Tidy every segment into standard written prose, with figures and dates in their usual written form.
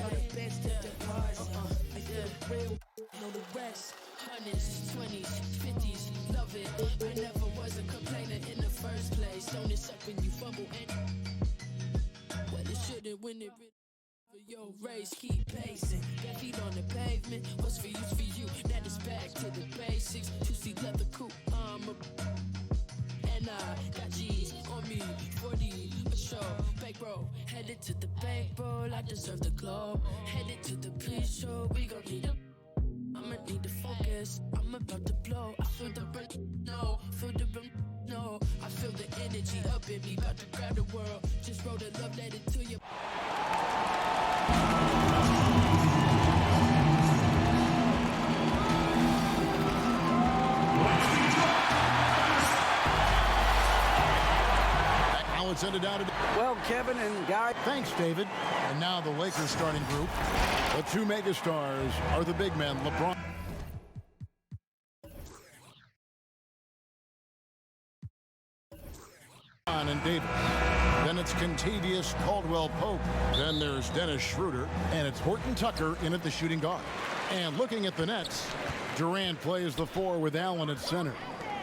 all the best of the cars. I feel the real, know the rest. 100s, 20s, 50s, love it. I never was a complainer in the first place. Don't it suck when you fumble and well, it shouldn't when it your race, keep pacing. Got feet on the pavement. What's for you's for you. That is back to the basics. 2-seat leather coupe. And I got G's on me. 40 a show. Bankroll. Headed to the bankroll. I deserve the glow. Headed to the pre-show. We gon' need them. I'ma need to focus. I'm about to blow. I feel the no. Feel the no. I feel the energy up in me. About to grab the world. Just wrote a love letter to you. Now it's ended out. Well, Kevin and Guy. Thanks, David. And now the Lakers starting group. The two megastars are the big men, LeBron and Davis. Then it's Kentavious Caldwell-Pope. Then there's Dennis Schroeder. And it's Horton Tucker in at the shooting guard. And looking at the Nets, Durant plays the 4 with Allen at center.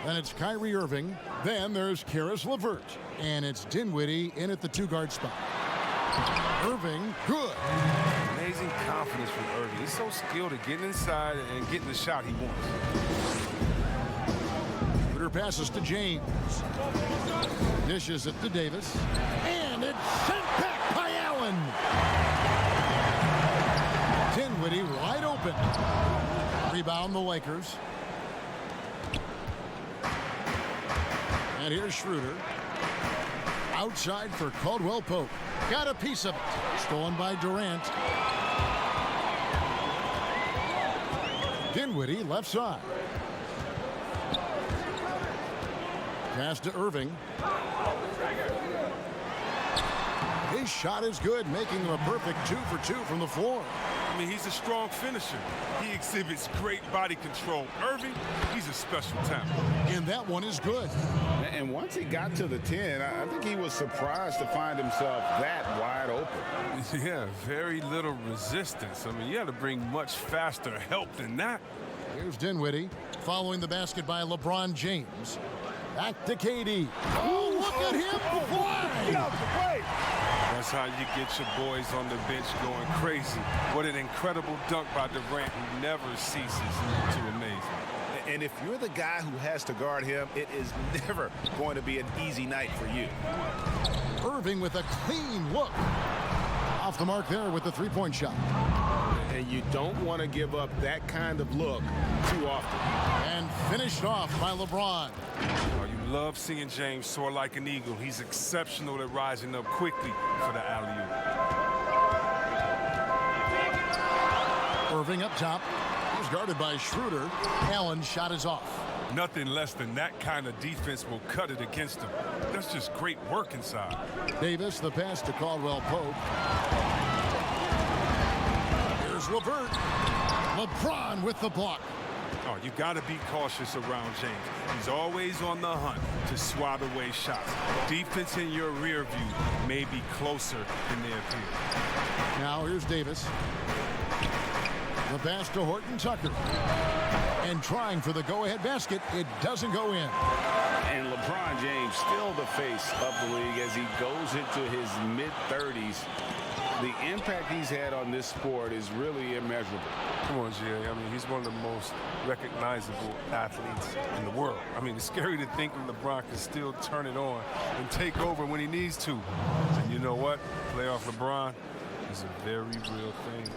Then it's Kyrie Irving. Then there's Karis LeVert. And it's Dinwiddie in at the 2-guard spot. Irving, good. Amazing confidence from Irving. He's so skilled at getting inside and getting the shot he wants. Schroeder passes to James. Dishes it to Davis. And it's sent back by Allen. Dinwiddie wide open. Rebound the Lakers. And here's Schroeder. Outside for Caldwell-Pope. Got a piece of it. Stolen by Durant. Dinwiddie left side. Pass to Irving. His shot is good, making him a perfect 2 for 2 from the floor. I mean, he's a strong finisher. He exhibits great body control. Irving, he's a special talent. And that one is good. And once he got to the 10, I think he was surprised to find himself that wide open. Yeah, very little resistance. I mean, you had to bring much faster help than that. Here's Dinwiddie following the basket by LeBron James. Back to KD. Oh, look at him fly! Get off the plate! That's how you get your boys on the bench going crazy. What an incredible dunk by Durant, who never ceases to amaze me. And if you're the guy who has to guard him, it is never going to be an easy night for you. Irving with a clean look. Off the mark there with the three-point shot. And you don't want to give up that kind of look too often. And finished off by LeBron. Oh, you love seeing James soar like an eagle. He's exceptional at rising up quickly for the alley-oop. Irving up top. He's guarded by Schroeder. Allen's shot is off. Nothing less than that kind of defense will cut it against him. That's just great work inside. Davis, the pass to Caldwell-Pope. Here's LeVert. LeBron with the block. Oh, you got to be cautious around James. He's always on the hunt to swat away shots. Defense in your rear view may be closer than they appear. Now here's Davis. The pass to Horton Tucker. And trying for the go-ahead basket. It doesn't go in. And LeBron James still the face of the league as he goes into his mid-30s. The impact he's had on this sport is really immeasurable. Come on, Jerry. I mean, he's one of the most recognizable athletes in the world. I mean, it's scary to think that LeBron can still turn it on and take over when he needs to. And you know what? Playoff LeBron is a very real thing.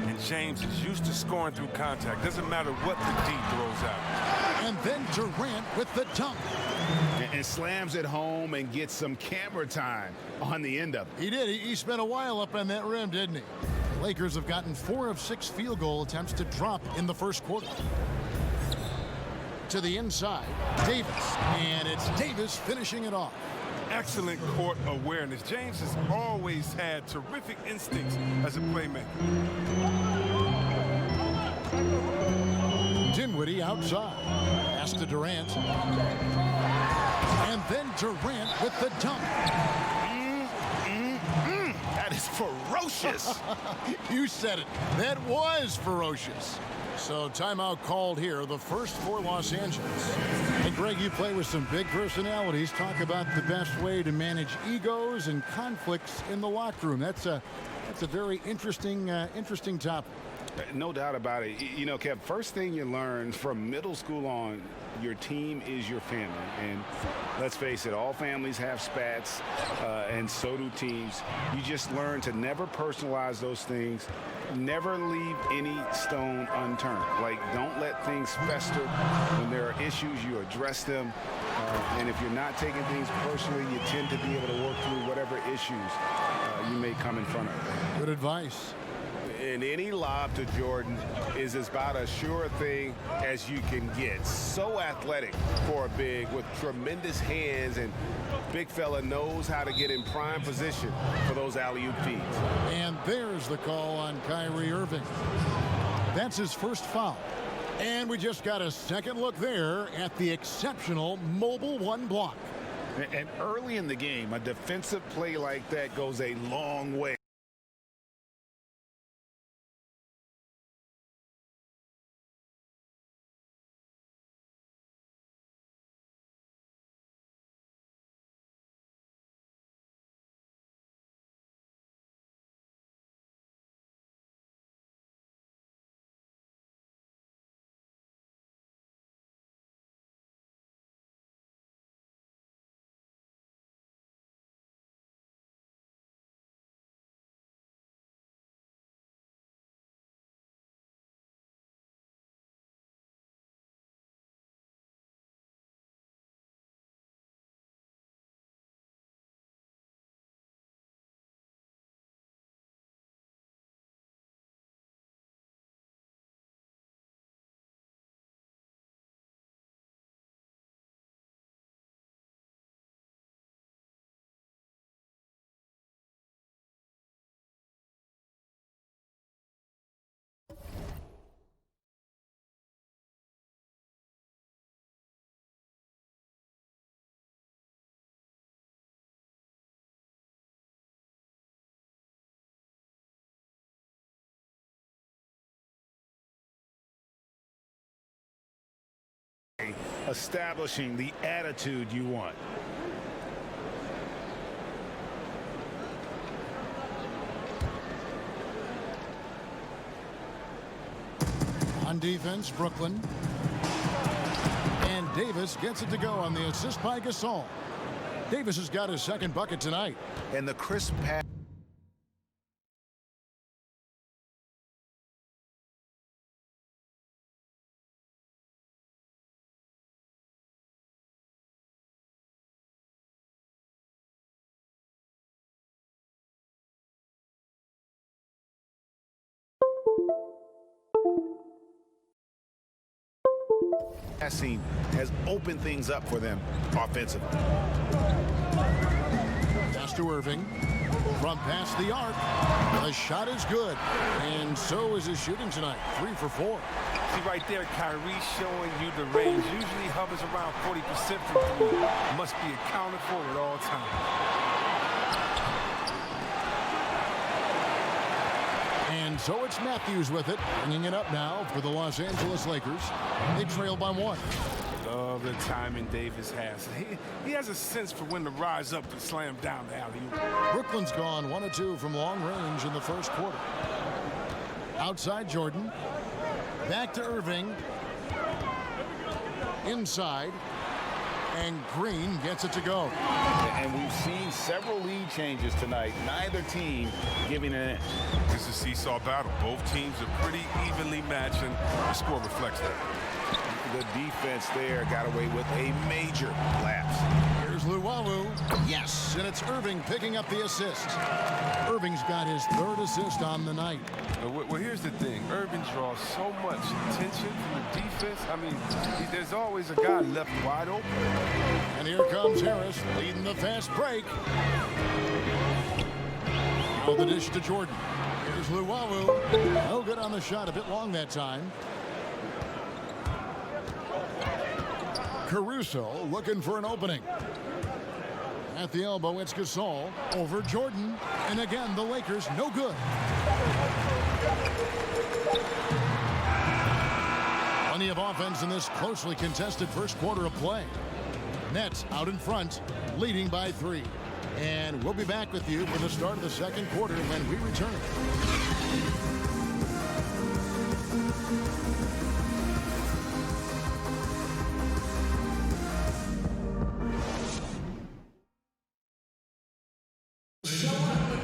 And James is used to scoring through contact. Doesn't matter what the D throws out. And then Durant with the dunk. And slams it home and gets some camera time on the end of it. He did. He spent a while up on that rim, didn't he? The Lakers have gotten 4 of 6 field goal attempts to drop in the first quarter. To the inside, Davis. And it's Davis finishing it off. Excellent court awareness. James has always had terrific instincts as a playmaker. Dinwiddie outside. Pass to Durant. And then Durant with the dunk. That is for ferocious. You said it. That was ferocious. So timeout called here, the first for Los Angeles. And Greg, you play with some big personalities. Talk about the best way to manage egos and conflicts in the locker room. That's a very interesting topic. No doubt about it. You know, Kev, first thing you learn from middle school on, your team is your family. And let's face it, all families have spats, and so do teams. You just learn to never personalize those things. Never leave any stone unturned. Like, don't let things fester. When there are issues, you address them. And if you're not taking things personally, you tend to be able to work through whatever issues you may come in front of. Good advice. And any lob to Jordan is about as sure a thing as you can get. So athletic for a big with tremendous hands, and big fella knows how to get in prime position for those alley-oop feeds. And there's the call on Kyrie Irving. That's his first foul. And we just got a second look there at the exceptional mobile one block. And early in the game, a defensive play like that goes a long way. Establishing the attitude you want. On defense, Brooklyn. And Davis gets it to go on the assist by Gasol. Davis has got his second bucket tonight. And the crisp pass. Passing has opened things up for them offensively. Pass to Irving. From past the arc. The shot is good. And so is his shooting tonight. 3 for 4. See right there, Kyrie showing you the range. Usually hovers around 40% from 3. Must be accounted for at all times. And so it's Matthews with it, bringing it up now for the Los Angeles Lakers. They trail by 1. Love the timing Davis has. He has a sense for when to rise up and slam down the alley-oop. Brooklyn's gone 1 of 2 from long range in the first quarter. Outside Jordan. Back to Irving. Inside. And Green gets it to go. And we've seen several lead changes tonight. Neither team giving an inch. It's a seesaw battle. Both teams are pretty evenly matched, and the score reflects that. The defense there got away with a major lapse. Here's Luwawu. Yes, and it's Irving picking up the assist. Irving's got his 3rd assist on the night. Well, here's the thing. Irving draws so much attention from the defense. I mean, there's always a guy left wide open. And here comes Harris leading the fast break. Now the dish to Jordan. Here's Luwawu. No good on the shot. A bit long that time. Caruso looking for an opening. At the elbow, it's Gasol over Jordan. And again, the Lakers no good. Plenty of offense in this closely contested first quarter of play. Nets out in front, leading by 3. And we'll be back with you for the start of the second quarter when we return.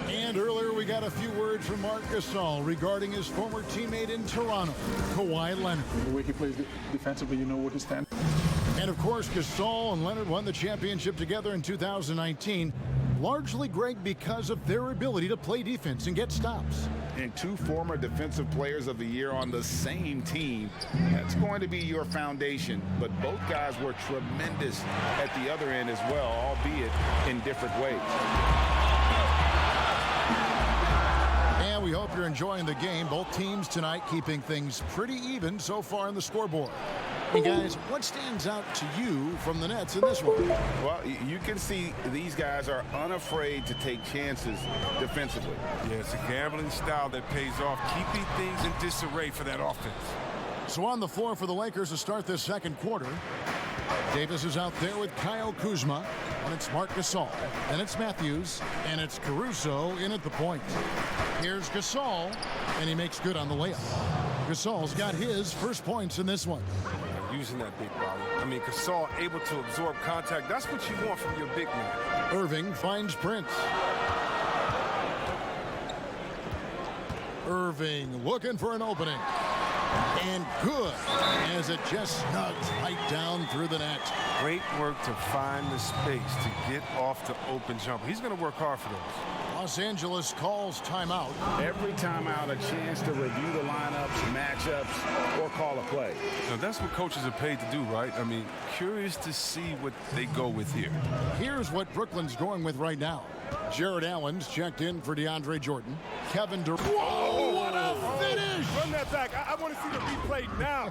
And earlier we got a few words from Marc Gasol regarding his former teammate in Toronto, Kawhi Leonard. The way he plays defensively, you know what his stand. And of course, Gasol and Leonard won the championship together in 2019, largely, Greg, because of their ability to play defense and get stops. And 2 former Defensive Players of the Year on the same team, that's going to be your foundation. But both guys were tremendous at the other end as well, albeit in different ways. And we hope you're enjoying the game. Both teams tonight keeping things pretty even so far in the scoreboard. And guys, what stands out to you from the Nets in this one? Well, you can see these guys are unafraid to take chances defensively. Yeah, it's a gambling style that pays off, keeping things in disarray for that offense. So on the floor for the Lakers to start this second quarter, Davis is out there with Kyle Kuzma, and it's Marc Gasol, and it's Matthews, and it's Caruso in at the point. Here's Gasol, and he makes good on the layup. Gasol's got his first points in this one. Using that big body. I mean, Gasol able to absorb contact. That's what you want from your big man. Irving finds Prince. Irving looking for an opening. And good, as it just snugs right down through the net. Great work to find the space to get off the open jumper. He's going to work hard for those. Los Angeles calls timeout. Every timeout, a chance to review the lineups, matchups, or call a play. Now, that's what coaches are paid to do, right? I mean, curious to see what they go with here. Here's what Brooklyn's going with right now. Jared Allen's checked in for DeAndre Jordan. Kevin Durant. Whoa, what a finish! Run that back. I want to see the replay now.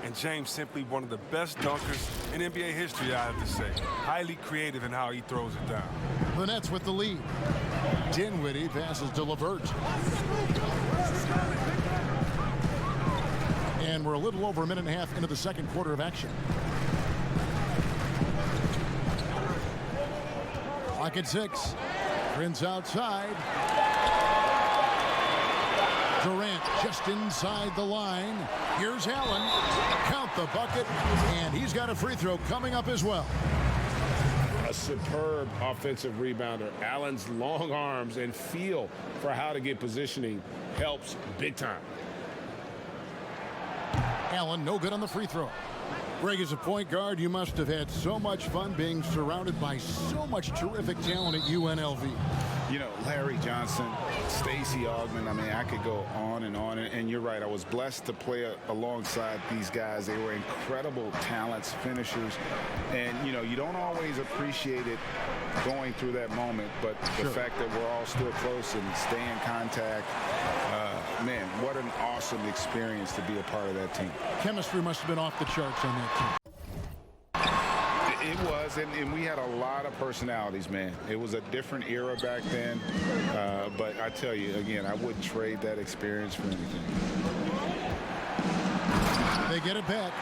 And James simply one of the best dunkers in NBA history, I have to say. Highly creative in how he throws it down. The Nets with the lead. Dinwiddie passes to LeVert. And we're a little over a minute and a half into the second quarter of action. Clock at 6. Prince outside. Durant just inside the line. Here's Allen. Count the bucket. And he's got a free throw coming up as well. A superb offensive rebounder. Allen's long arms and feel for how to get positioning helps big time. Allen no good on the free throw. Greg, as a point guard, you must have had so much fun being surrounded by so much terrific talent at UNLV. You know, Larry Johnson, Stacey Augmon, I mean, I could go on. And you're right, I was blessed to play alongside these guys. They were incredible talents, finishers. And, you know, you don't always appreciate it going through that moment, but the fact that we're all still close and stay in contact, man, what an awesome experience to be a part of that team. Chemistry must have been off the charts on that team. It was, and we had a lot of personalities, man. It was a different era back then, but I tell you, again, I wouldn't trade that experience for anything. They get it back.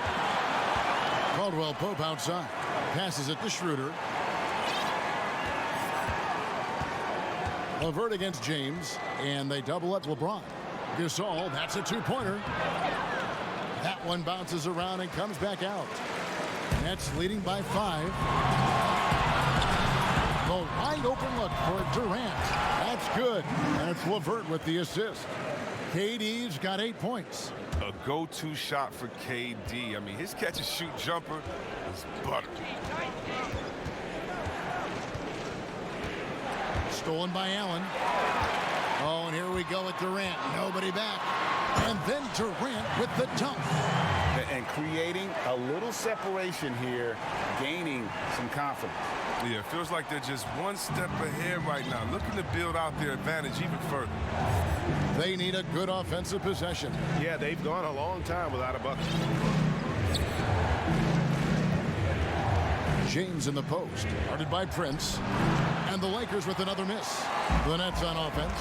Caldwell Pope outside. Passes it to Schroeder. LeVert against James, and they double up LeBron. Gasol, that's a two-pointer. That one bounces around and comes back out. Nets leading by 5. The wide open look for Durant. That's good. That's LeVert with the assist. KD's got 8 points. A go-to shot for KD. I mean, his catch-and-shoot jumper is butter. Stolen by Allen. Oh, and here we go with Durant. Nobody back. And then Durant with the dunk. And creating a little separation here, gaining some confidence. Yeah, it feels like they're just one step ahead right now, looking to build out their advantage even further. They need a good offensive possession. Yeah, they've gone a long time without a bucket. James in the post, guarded by Prince. And the Lakers with another miss. The Nets on offense.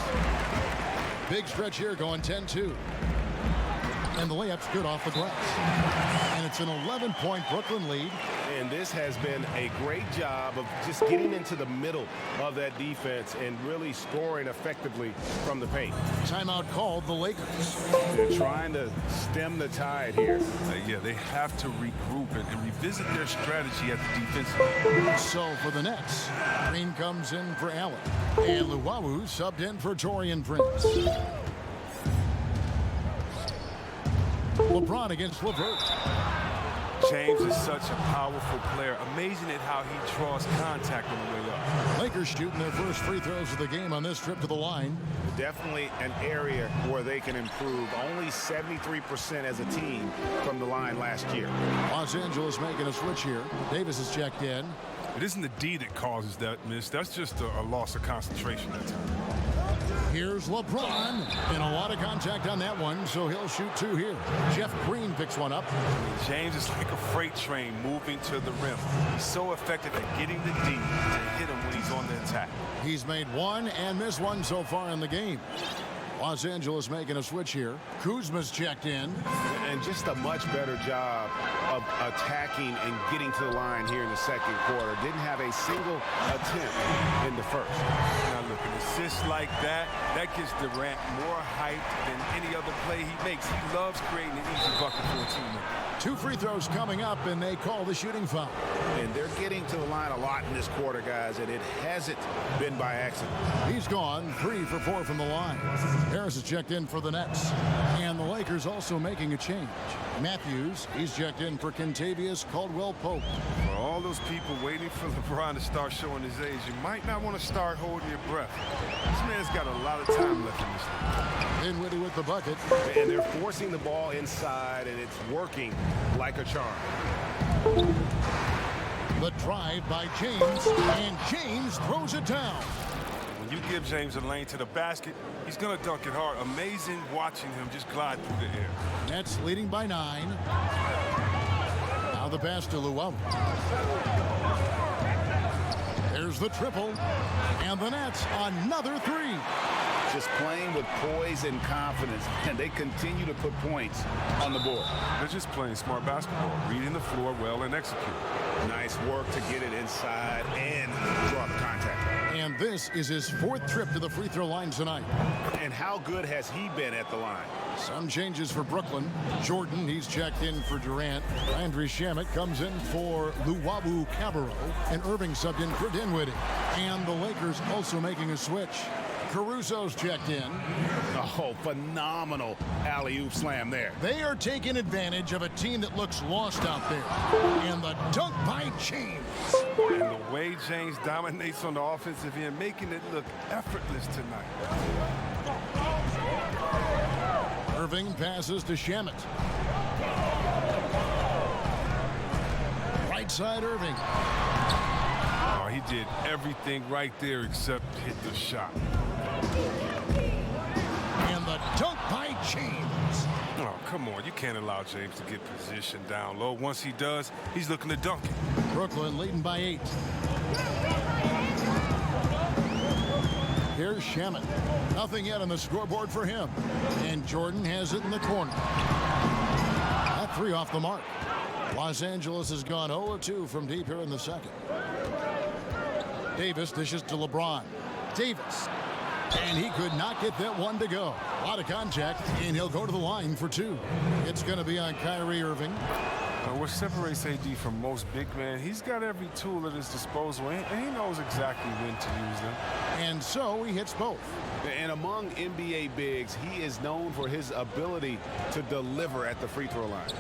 Big stretch here going 10-2. And the layup's good off the glass. And it's an 11-point Brooklyn lead. And this has been a great job of just getting into the middle of that defense and really scoring effectively from the paint. Timeout called the Lakers. They're trying to stem the tide here. Yeah, they have to regroup and revisit their strategy at the defensive. So for the Nets, Green comes in for Allen. And Luwawu subbed in for Taurean Prince. LeBron against LeVert. James is such a powerful player. Amazing at how he draws contact on the way up. Lakers shooting their first free throws of the game on this trip to the line. Definitely an area where they can improve. Only 73% as a team from the line last year. Los Angeles making a switch here. Davis is checked in. It isn't the D that causes that miss. That's just a loss of concentration at times. Here's LeBron, and a lot of contact on that one, so he'll shoot two here. Jeff Green picks one up. James is like a freight train moving to the rim. He's so effective at getting the D to hit him when he's on the attack. He's made one and missed one so far in the game. Los Angeles making a switch here. Kuzma's checked in. And just a much better job of attacking and getting to the line here in the second quarter. Didn't have a single attempt in the first. Now look, an assist like that gives Durant more hype than any other play he makes. He loves creating an easy bucket for a teammate. Two free throws coming up, and they call the shooting foul. And they're getting to the line a lot in this quarter, guys, and it hasn't been by accident. He's gone 3 for 4 from the line. Harris is checked in for the Nets. And the Lakers also making a change. Matthews, he's checked in for Kentavious Caldwell-Pope. For all those people waiting for LeBron to start showing his age, you might not want to start holding your breath. This man's got a lot of time left in this league. Dinwiddie with the bucket. And they're forcing the ball inside, and it's working like a charm. The drive by James, and James throws it down. When you give James a lane to the basket, he's going to dunk it hard. Amazing watching him just glide through the air. Nets leading by 9. Now the pass to Luwawu. There's the triple. And the Nets another 3. Just playing with poise and confidence, and they continue to put points on the board. They're just playing smart basketball, reading the floor well and executing. Nice work to get it inside and draw the contact. And this is his 4th trip to the free throw line tonight. And how good has he been at the line? Some changes for Brooklyn. Jordan, he's checked in for Durant. Landry Shamet comes in for Luwawu Cabarro. And Irving subbed in for Dinwiddie. And the Lakers also making a switch. Caruso's checked in. Oh, phenomenal alley-oop slam there. They are taking advantage of a team that looks lost out there. And the dunk by James. And the way James dominates on the offensive end, making it look effortless tonight. Irving passes to Shamet. Right side Irving. Oh, he did everything right there except hit the shot. And the dunk by James. Oh, come on. You can't allow James to get positioned down low. Once he does, he's looking to dunk it. Brooklyn leading by 8. Here's Shamet. Nothing yet on the scoreboard for him. And Jordan has it in the corner. That 3 off the mark. Los Angeles has gone 0-2 from deep here in the second. Davis dishes to LeBron. Davis. And he could not get that one to go. A lot of contact, and he'll go to the line for 2. It's going to be on Kyrie Irving. What separates AD from most big men, he's got every tool at his disposal, and he knows exactly when to use them. And so he hits both. And among NBA bigs, he is known for his ability to deliver at the free throw line.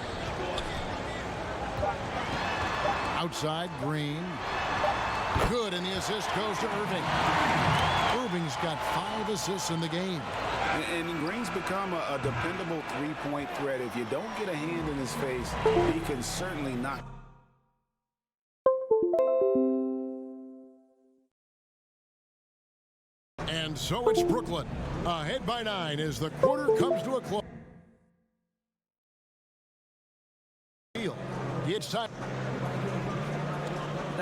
Outside, Green. Good, and the assist goes to Irving. Irving's got 5 assists in the game. And Green's become a dependable three-point threat. If you don't get a hand in his face, he can certainly knock. And so it's Brooklyn, ahead by 9 as the quarter comes to a close. It's time.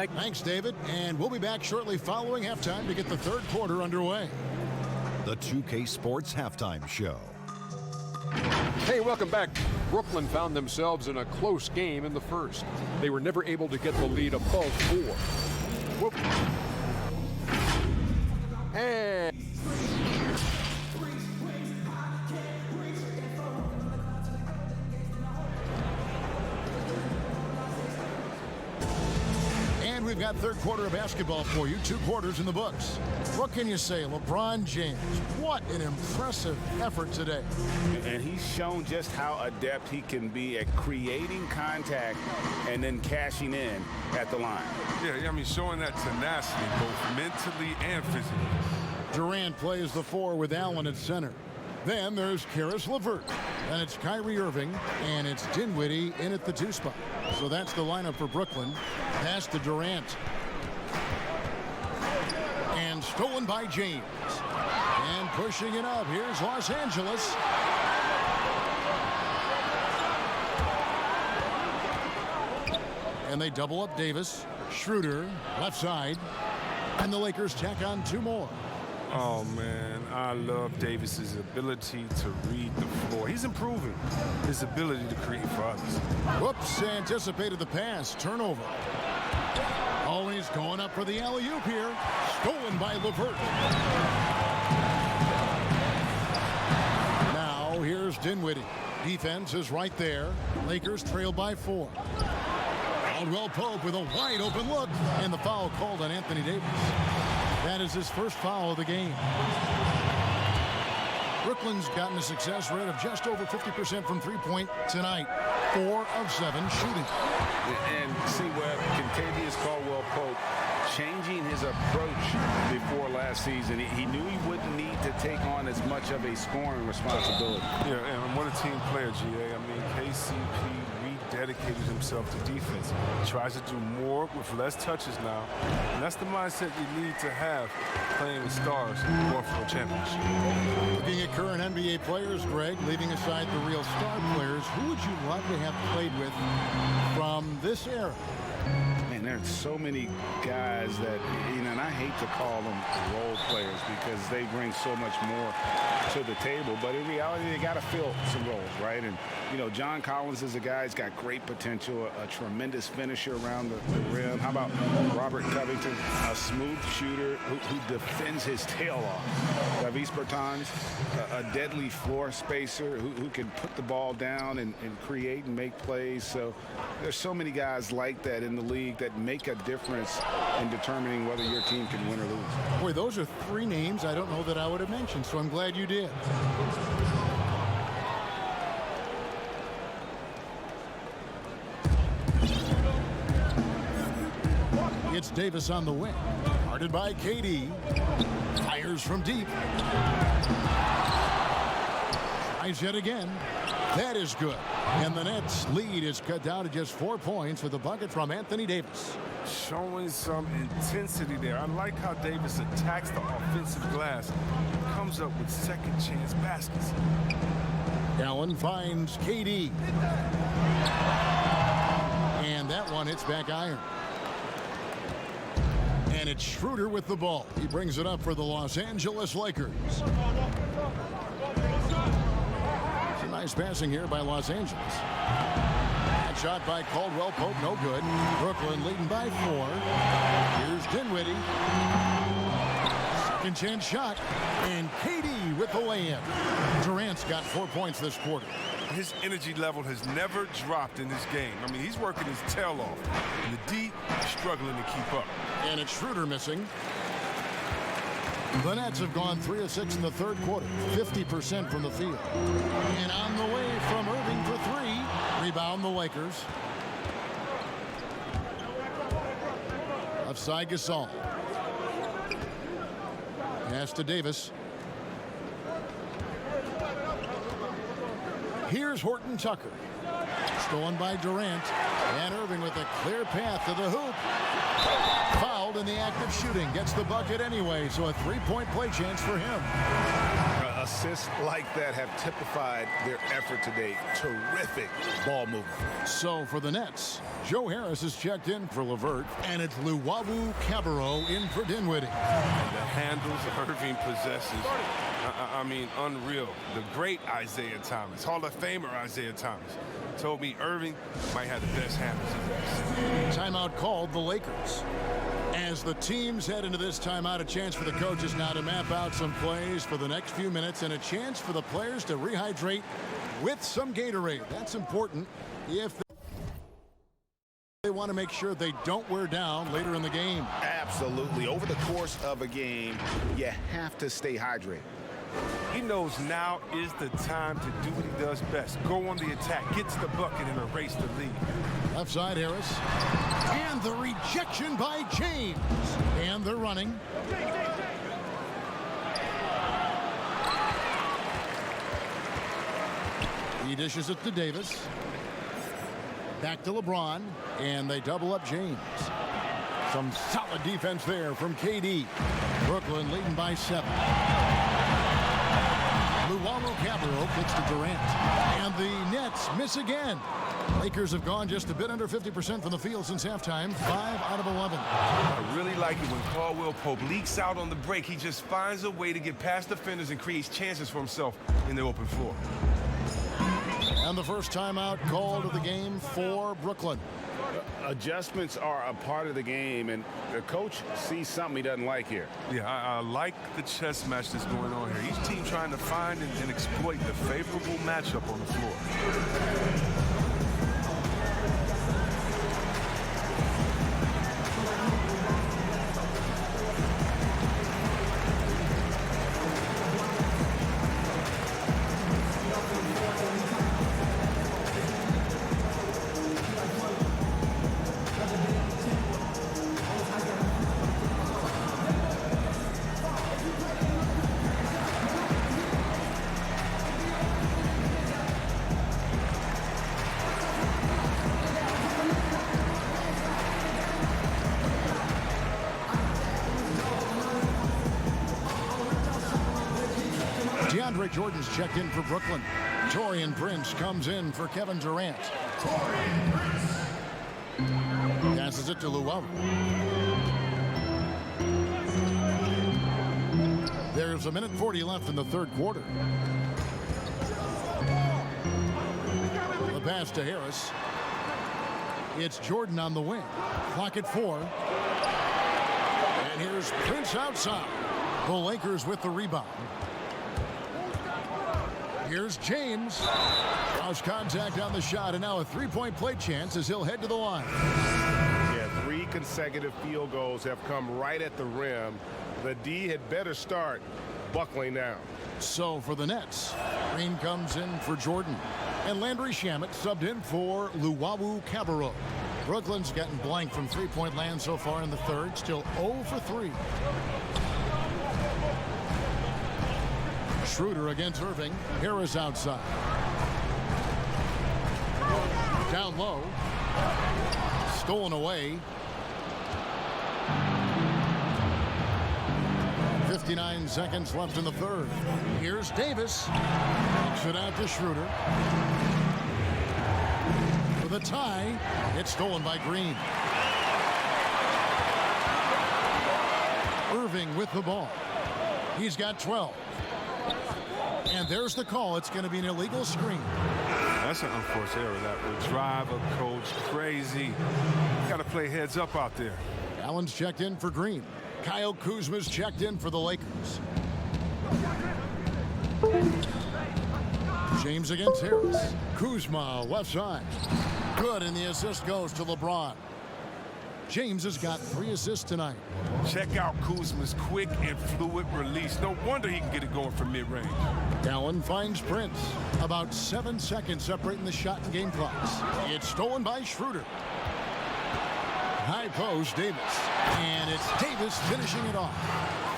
Thanks, David. And we'll be back shortly following halftime to get the third quarter underway. The 2K Sports Halftime Show. Hey, welcome back. Brooklyn found themselves in a close game in the first. They were never able to get the lead above 4. Whoop. And we've got third quarter of basketball for you. 2 quarters in the books. What can you say? LeBron James, what an impressive effort today. And he's shown just how adept he can be at creating contact and then cashing in at the line. Yeah, I mean, showing that tenacity both mentally and physically. Durant plays the 4 with Allen at center. Then there's Karis LeVert. And it's Kyrie Irving, and it's Dinwiddie in at the 2 spot. So that's the lineup for Brooklyn. Pass to Durant. And stolen by James. And pushing it up. Here's Los Angeles. And they double up Davis. Schroeder, left side. And the Lakers tack on 2 more. Oh, man, I love Davis's ability to read the floor. He's improving his ability to create for others. Whoops, anticipated the pass. Turnover. Always going up for the alley-oop here. Stolen by LeVert. Now, here's Dinwiddie. Defense is right there. Lakers trail by 4. Caldwell Pope with a wide-open look. And the foul called on Anthony Davis. That is his first foul of the game. Brooklyn's gotten a success rate of just over 50% from three-point tonight. 4 of 7 shooting. And see Webb, Kentavious Caldwell-Pope changing his approach before last season. He knew he wouldn't need to take on as much of a scoring responsibility. Yeah, and what a team player, GA. I mean, KCP rededicated himself to defense. He tries to do more with less touches now. And that's the mindset you need to have playing with stars going for a championship. Looking at current NBA players, Greg, leaving aside the real star players, who would you love to have played with from this era? Man, there's so many guys that, and I hate to call them role players because they bring so much more to the table. But in reality, they got to fill some roles, right? And, John Collins is a guy who's got great potential, a tremendous finisher around the rim. How about Robert Covington, a smooth shooter who defends his tail off? Davis Bertans, a deadly floor spacer who can put the ball down and create and make plays. So there's so many guys like that in the league that make a difference in determining whether your team can win or lose. Boy, those are 3 names I don't know that I would have mentioned, so I'm glad you did. It's Davis on the wing. Guarded by KD. Fires from deep. Tries yet again. That is good. And the Nets' lead is cut down to just 4 points with a bucket from Anthony Davis. Showing some intensity there. I like how Davis attacks the offensive glass. Comes up with second chance baskets. Allen finds KD. And that one hits back iron. And it's Schroeder with the ball. He brings it up for the Los Angeles Lakers. Some nice passing here by Los Angeles. That shot by Caldwell Pope, no good. Brooklyn leading by 4. Here's Dinwiddie. Second chance shot. And KD with the lay-in. Durant's got 4 points this quarter. His energy level has never dropped in this game. I mean, he's working his tail off. And the D struggling to keep up. And it's Schroeder missing. The Nets have gone 3 of 6 in the third quarter, 50% from the field. And on the way from Irving for 3. Rebound the Lakers. Offside Gasol. Pass to Davis. Here's Horton Tucker. Stolen by Durant. And Irving with a clear path to the hoop. Fouled in the act of shooting. Gets the bucket anyway, so a 3-point play chance for him. A Assists like that have typified their effort today. Terrific ball movement. So for the Nets, Joe Harris is checked in for LeVert, and it's Luwawu Cabarrot in for Dinwiddie. And the handles Irving possesses, I mean, unreal. The great Isaiah Thomas, Hall of Famer Isaiah Thomas, told me Irving might have the best handles he's ever seen. Timeout called the Lakers. As the teams head into this timeout, a chance for the coaches now to map out some plays for the next few minutes and a chance for the players to rehydrate with some Gatorade. That's important if they want to make sure they don't wear down later in the game. Absolutely. Over the course of a game, you have to stay hydrated. He knows now is the time to do what he does best. Go on the attack, get to the bucket, and erase the lead. Left side, Harris. And the rejection by James. And they're running. He dishes it to Davis. Back to LeBron. And they double up James. Some solid defense there from KD. Brooklyn leading by 7. Luwawu Cabarrot gets to Durant. And the Nets miss again. Lakers have gone just a bit under 50% from the field since halftime. 5 out of 11. I really like it when Caldwell Pope leaks out on the break. He just finds a way to get past defenders and creates chances for himself in the open floor. And the first timeout called of the game for Brooklyn. Adjustments are a part of the game, and the coach sees something he doesn't like here. Yeah, I like the chess match that's going on here. Each team trying to find and exploit the favorable matchup on the floor. Jordan's checked in for Brooklyn. Taurean Prince comes in for Kevin Durant. Passes it to Luwawu. There's a minute 40 left in the third quarter. The pass to Harris. It's Jordan on the wing. Clock at 4. And here's Prince outside. The Lakers with the rebound. Here's James. Lost contact on the shot, and now a three-point play chance as he'll head to the line. Yeah, 3 consecutive field goals have come right at the rim. The D had better start buckling down. So for the Nets, Green comes in for Jordan. And Landry Shamet subbed in for Luwawu Cabarrot. Brooklyn's gotten blank from three-point land so far in the third. Still 0 for 3. Schroeder against Irving. Harris outside. Down low. Stolen away. 59 seconds left in the third. Here's Davis. Kicks it out to Schroeder. For the tie, it's stolen by Green. Irving with the ball. He's got 12. And there's the call. It's going to be an illegal screen. That's an unforced error. That would drive a coach crazy. Got to play heads up out there. Allen's checked in for Green. Kyle Kuzma's checked in for the Lakers. James against Harris. Kuzma left side. Good, and the assist goes to LeBron. James has got 3 assists tonight. Check out Kuzma's quick and fluid release. No wonder he can get it going from mid-range. Allen finds Prince. About 7 seconds separating the shot and game clocks. It's stolen by Schroeder. High post, Davis. And it's Davis finishing it off.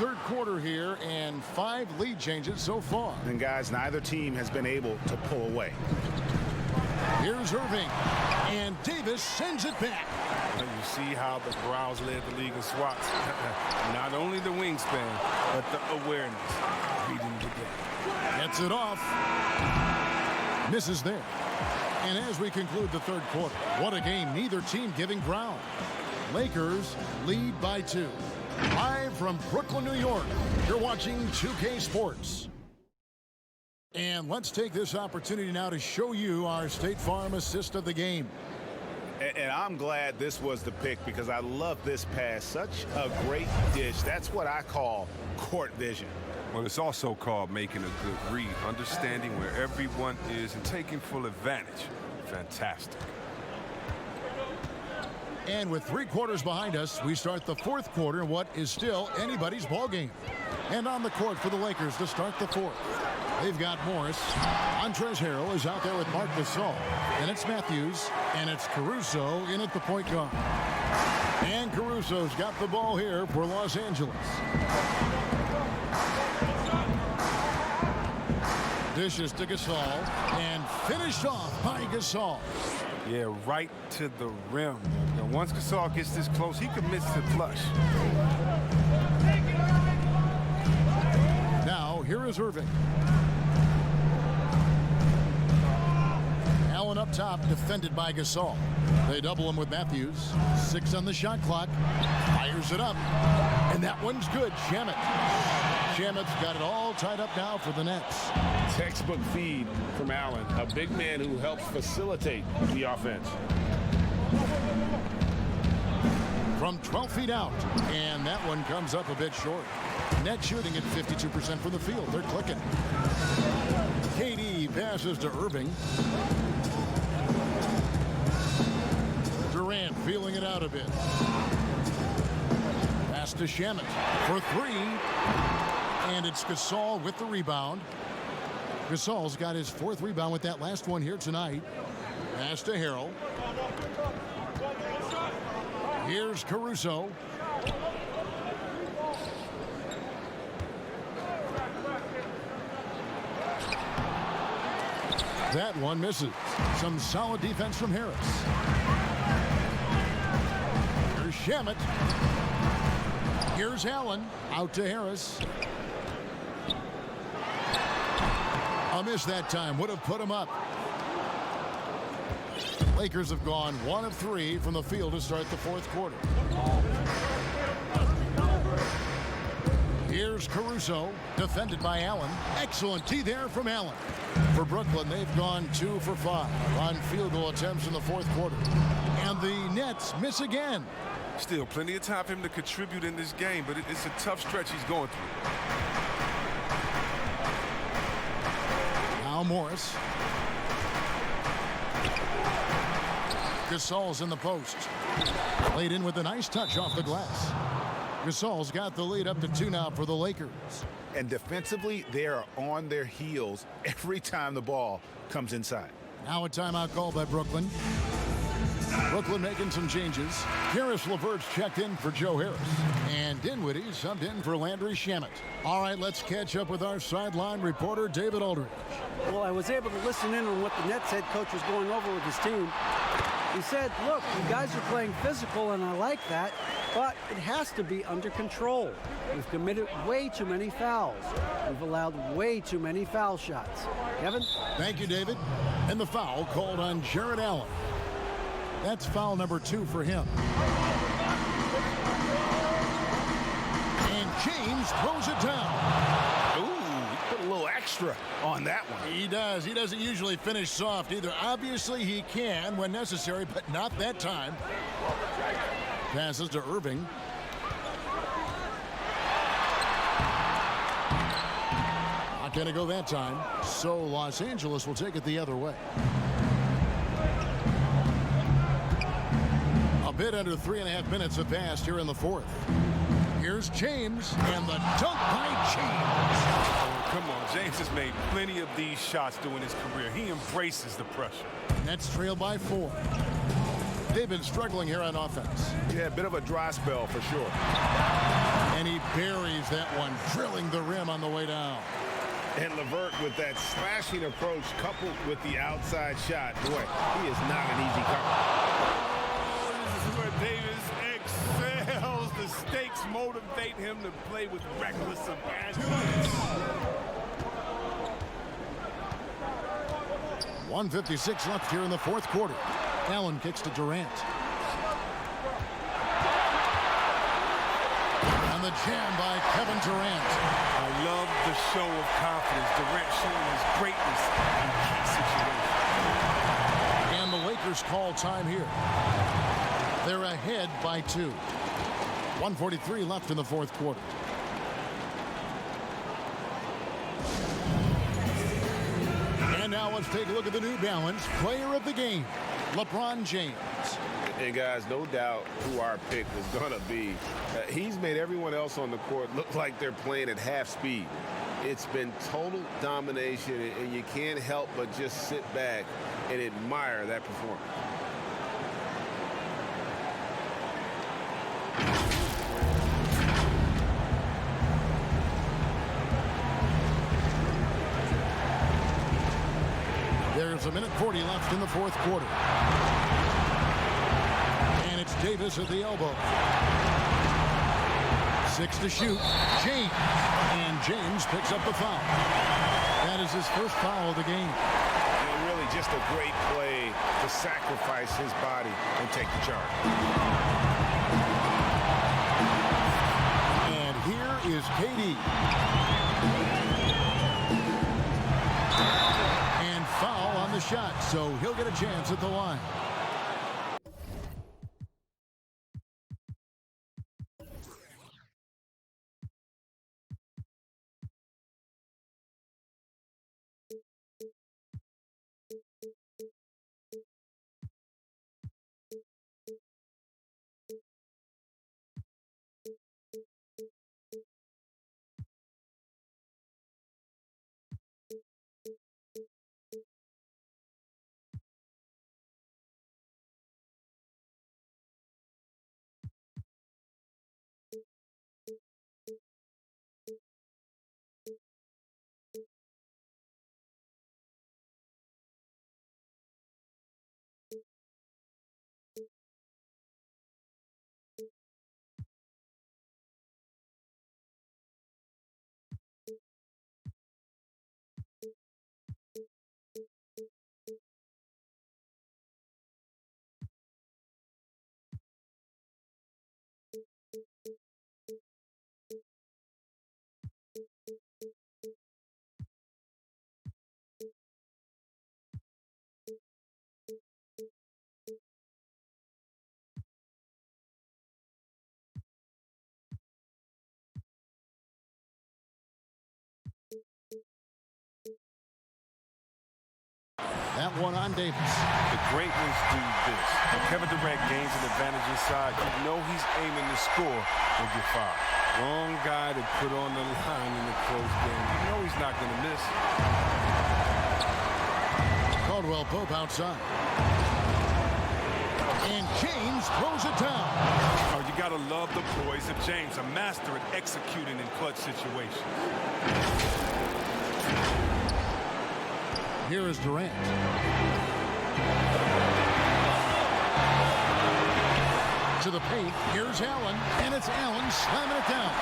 Third quarter here, and 5 lead changes so far. And guys, neither team has been able to pull away. Here's Irving. And Davis sends it back. And you see how the Browns led the league in swats. Not only the wingspan, but the awareness. speed into the game. Gets it off. Misses there. And as we conclude the third quarter, what a game, neither team giving ground. Lakers lead by 2. Live from Brooklyn, New York, you're watching 2K Sports. And let's take this opportunity now to show you our State Farm assist of the game. And I'm glad this was the pick because I love this pass. Such a great dish. That's what I call court vision. Well, it's also called making a good read, understanding where everyone is and taking full advantage. Fantastic. And with 3 quarters behind us, we start the fourth quarter in what is still anybody's ball game. And on the court for the Lakers to start the fourth. They've got Morris. Montrezl Harrell is out there with Marc Gasol. And it's Matthews. And it's Caruso in at the point guard. And Caruso's got the ball here for Los Angeles. Dishes to Gasol. And finished off by Gasol. Yeah, right to the rim. Now, once Gasol gets this close, he commits to flush. Now, here is Irving. Allen up top, defended by Gasol. They double him with Matthews. 6 on the shot clock. Fires it up. And that one's good. Shamet. Shamet's got it all tied up now for the Nets. Textbook feed from Allen, a big man who helps facilitate the offense. From 12 feet out. And that one comes up a bit short. Net shooting at 52% from the field. They're clicking. KD passes to Irving. Durant feeling it out a bit. Pass to Shamet for 3. And it's Gasol with the rebound. Gasol's got his 4th rebound with that last one here tonight. Pass to Harrell. Here's Caruso. That one misses. Some solid defense from Harris. Here's Shamet. Here's Allen. Out to Harris. A miss that time. Would have put him up. Lakers have gone 1 of 3 from the field to start the fourth quarter. Here's Caruso, defended by Allen. Excellent D there from Allen. For Brooklyn, they've gone 2 for 5 on field goal attempts in the fourth quarter. And the Nets miss again. Still plenty of time for him to contribute in this game, but it's a tough stretch he's going through. Now Morris. Gasol's in the post. Laid in with a nice touch off the glass. Gasol's got the lead up to 2 now for the Lakers. And defensively, they are on their heels every time the ball comes inside. Now a timeout call by Brooklyn. Brooklyn making some changes. Karis LeVert's checked in for Joe Harris. And Dinwiddie subbed in for Landry Shamet. All right, let's catch up with our sideline reporter, David Aldridge. Well, I was able to listen in on what the Nets head coach was going over with his team. He said, look, you guys are playing physical, and I like that, but it has to be under control. We've committed way too many fouls. We've allowed way too many foul shots. Kevin? Thank you, David. And the foul called on Jared Allen. That's foul number 2 for him. And James throws it down. Ooh, he put a little extra on that one. He does. He doesn't usually finish soft either. Obviously, he can when necessary, but not that time. Passes to Irving. Not going to go that time. So Los Angeles will take it the other way. A bit under 3.5 minutes have passed here in the fourth. Here's James, and the dunk by James. Oh, come on, James has made plenty of these shots during his career. He embraces the pressure. Nets trail by 4. They've been struggling here on offense. Yeah, a bit of a dry spell for sure. And he buries that one, drilling the rim on the way down. And LeVert with that slashing approach coupled with the outside shot. Boy, he is not an easy cover. This is where Davis excels. The stakes motivate him to play with reckless abandon. 1:56 left here in the fourth quarter. Allen kicks to Durant. And the jam by Kevin Durant. I love the show of confidence. Durant showing his greatness in key situations. And the Lakers call time here. They're ahead by 2. 1:43 left in the fourth quarter. And now let's take a look at the New Balance player of the game, LeBron James. And guys, no doubt who our pick was going to be. He's made everyone else on the court look like they're playing at half speed. It's been total domination, and you can't help but just sit back and admire that performance. There's a minute 40 left in the fourth quarter. And it's Davis at the elbow. 6 to shoot. James. And James picks up the foul. That is his first foul of the game. And really just a great play to sacrifice his body and take the charge. And here is KD. And foul on the shot, so he'll get a chance at the line. That one on Davis. The great ones do this. When Kevin Durant gains an advantage inside, you know he's aiming to score or get fouled. Wrong guy to put on the line in the close game. You know he's not going to miss. Caldwell Pope outside. And James throws it down. Oh, you got to love the poise of James, a master at executing in clutch situations. Here is Durant. To the paint. Here's Allen. And it's Allen slamming it down.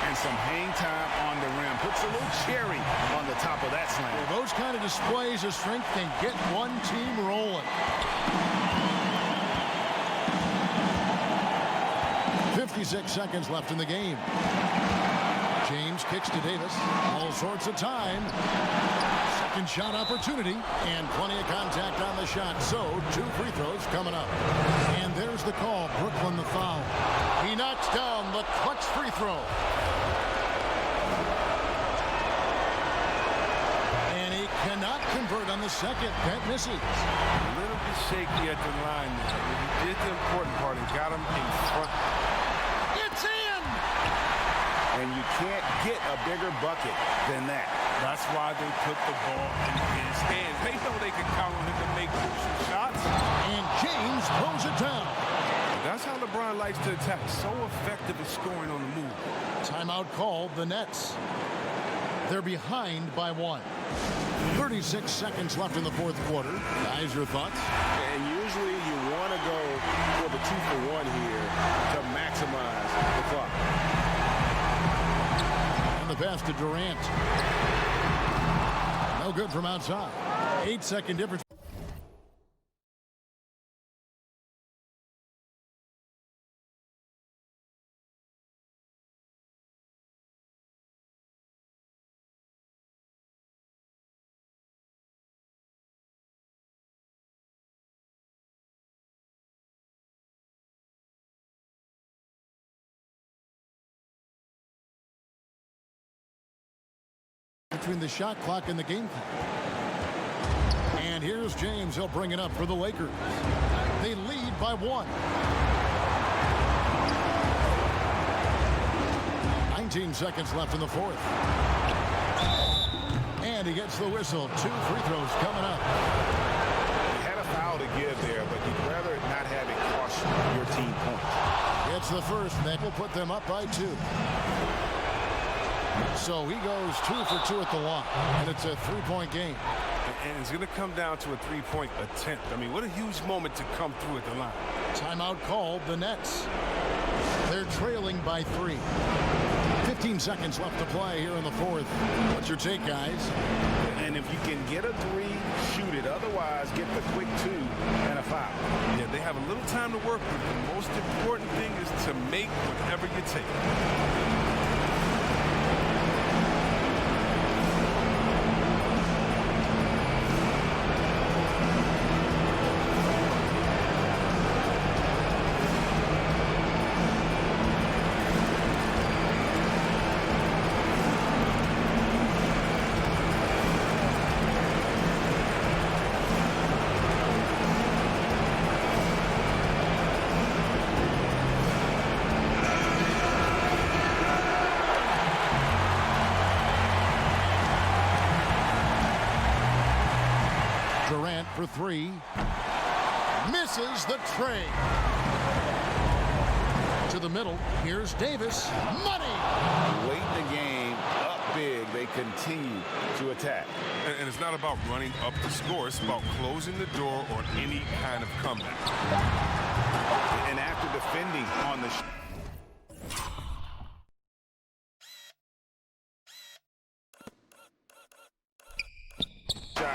And some hang time on the rim. Puts a little cherry on the top of that slam. Well, those kind of displays of strength can get one team rolling. 56 seconds left in the game. James kicks to Davis. All sorts of time. Second shot opportunity. And plenty of contact on the shot. So, 2 free throws coming up. And there's the call. Brooklyn the foul. He knocks down the clutch free throw. And he cannot convert on the second. That misses. A little bit shaky at the line there. He did the important part and got him in front. It's in! And you can't get a bigger bucket than that. That's why they put the ball in his hands. They know they can count on him to make crucial shots. And James throws it down. That's how LeBron likes to attack. So effective at scoring on the move. Timeout called, the Nets. They're behind by 1. 36 seconds left in the fourth quarter. Guys, your thoughts? And usually you want to go for the 2-for-1 here to maximize the clock. And the pass to Durant. No good from outside. 8-second difference. Between the shot clock and the game clock. And here's James. He'll bring it up for the Lakers. They lead by 1. 19 seconds left in the fourth. And he gets the whistle. 2 free throws coming up. He had a foul to give there, but you'd rather not have it cost your team points. It's the first. That will put them up by 2. So he goes 2 for 2 at the line, and it's a 3-point game. And it's going to come down to a 3-point attempt. I mean, what a huge moment to come through at the line. Timeout called, the Nets. They're trailing by 3. 15 seconds left to play here in the fourth. What's your take, guys? And if you can get a 3, shoot it. Otherwise, get the quick 2 and a foul. Yeah, they have a little time to work with. The most important thing is to make whatever you take. For 3. Misses the tray. To the middle. Here's Davis. Money! Late in the game, up big, they continue to attack. And it's not about running up the score. It's about closing the door on any kind of comeback. And after defending on the shot,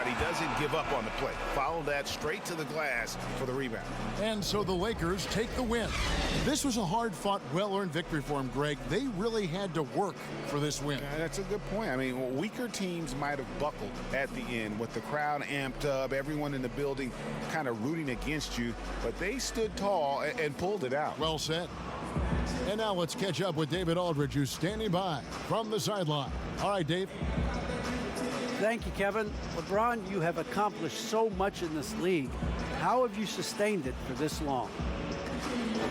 he doesn't give up on the play. Follow that straight to the glass for the rebound. And so the Lakers take the win. This was a hard-fought, well-earned victory for them, Greg. They really had to work for this win. That's a good point. I mean, weaker teams might have buckled at the end with the crowd amped up, everyone in the building kind of rooting against you, but they stood tall and pulled it out. Well said. And now let's catch up with David Aldridge, who's standing by from the sideline. All right, Dave. Thank you, Kevin. LeBron, you have accomplished so much in this league. How have you sustained it for this long?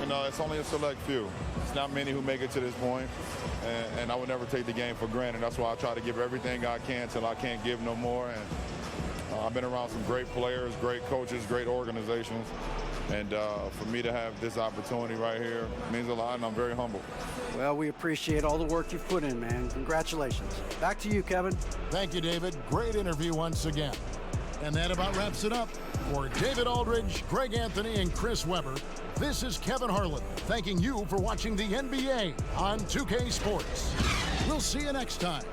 You know, it's only a select few. It's not many who make it to this point, and I would never take the game for granted. That's why I try to give everything I can till I can't give no more. And I've been around some great players, great coaches, great organizations. And for me to have this opportunity right here means a lot, and I'm very humble. Well, we appreciate all the work you've put in, man. Congratulations. Back to you, Kevin. Thank you, David. Great interview once again. And that about wraps it up. For David Aldridge, Greg Anthony, and Chris Webber, this is Kevin Harlan thanking you for watching the NBA on 2K Sports. We'll see you next time.